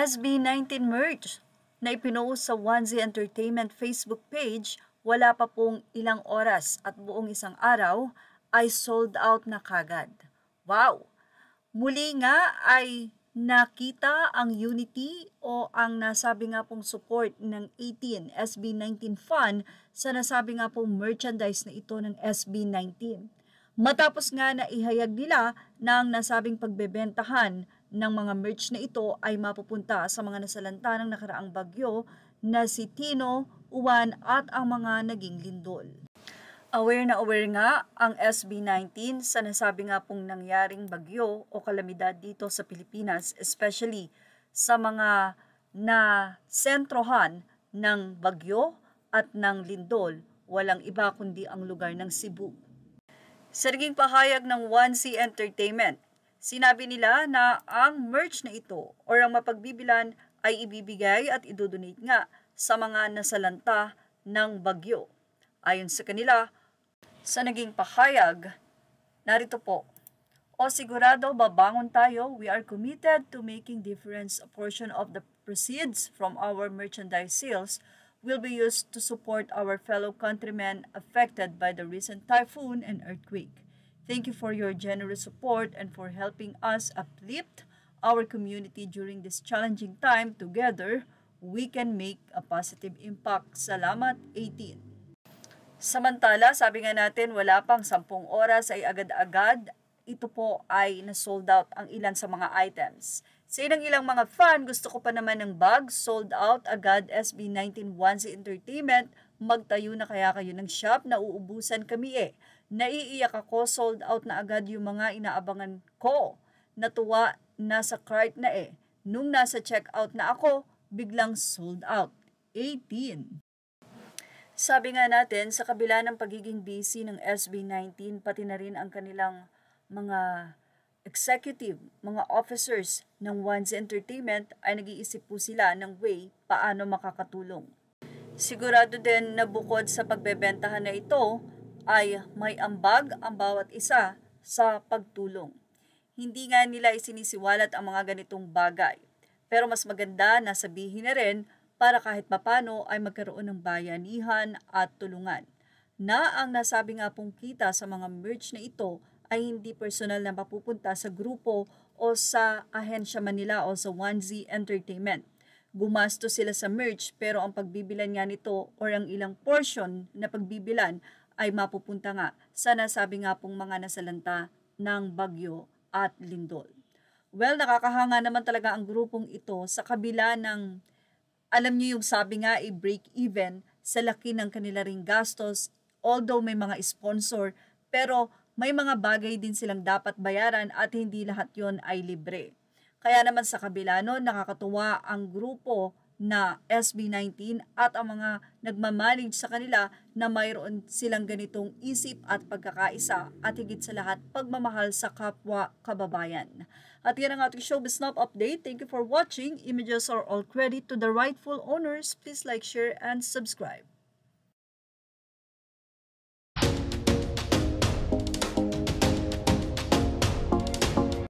SB19 merch na ipinost sa Onesie Entertainment Facebook page, wala pa pong ilang oras at buong isang araw ay sold out na kagad. Wow! Muli nga ay nakita ang unity o ang nasabi nga pong support ng 18 SB19 Fun sa nasabi nga pong merchandise na ito ng SB19. Matapos nga na ihayag nila na ang nasabing pagbebentahan ng mga merch na ito ay mapupunta sa mga nasalanta ng nakaraang bagyo na si Tino, Uwan at ang mga naging lindol. Aware na aware nga ang SB19 sa nasabi nga pong nangyaring bagyo o kalamidad dito sa Pilipinas, especially sa mga nasentrohan ng bagyo at ng lindol, walang iba kundi ang lugar ng Cebu. Sa naging pahayag ng Onesie Entertainment, sinabi nila na ang merch na ito o ang mapagbibilan ay ibibigay at idodonate nga sa mga nasalanta ng bagyo. Ayon sa kanila, sa naging pahayag, narito po, "O sigurado babangon tayo, we are committed to making difference. A portion of the proceeds from our merchandise sales will be used to support our fellow countrymen affected by the recent typhoon and earthquake. Thank you for your generous support and for helping us uplift our community during this challenging time. Together, we can make a positive impact. Salamat, 18. Samantala, sabi nga natin, wala pang 10 oras ay agad-agad, ito po ay na-sold out ang ilan sa mga items. Sa ilang mga fan, gusto ko pa naman ng bag, sold out agad SB19 Onesie Entertainment, magtayo na kaya kayo ng shop, nauubusan kami eh. Naiiyak ako, sold out na agad yung mga inaabangan ko. Natuwa, nasa cart na eh. Nung nasa checkout na ako, biglang sold out. 18. Sabi nga natin, sa kabila ng pagiging busy ng SB19, pati na rin ang kanilang mga executive, mga officers ng Onesie Entertainment ay nag-iisip po sila ng way paano makakatulong. Sigurado din na bukod sa pagbebentahan na ito, ay may ambag ang bawat isa sa pagtulong. Hindi nga nila isinisiwalat ang mga ganitong bagay, pero mas maganda na sabihin na rin para kahit papano ay magkaroon ng bayanihan at tulungan. Na ang nasabi nga pong kita sa mga merch na ito ay hindi personal na mapupunta sa grupo o sa ahensya man nila o sa Onesie Entertainment. Gumasto sila sa merch pero ang pagbibilan nga nito o ang ilang portion na pagbibilan ay mapupunta nga sa nasabi nga pong mga nasalanta ng bagyo at lindol. Well, nakakahanga naman talaga ang grupong ito sa kabila ng, alam niyo yung sabi nga, break even sa laki ng kanila ring gastos, although may mga sponsor, pero may mga bagay din silang dapat bayaran at hindi lahat yon ay libre. Kaya naman sa kabila nun, nakakatuwa ang grupo na SB19 at ang mga nagmamanage sa kanila na mayroon silang ganitong isip at pagkakaisa at higit sa lahat pagmamahal sa kapwa kababayan. At yan ang ating Showbiz Snap update. Thank you for watching. Images are all credit to the rightful owners. Please like, share, and subscribe.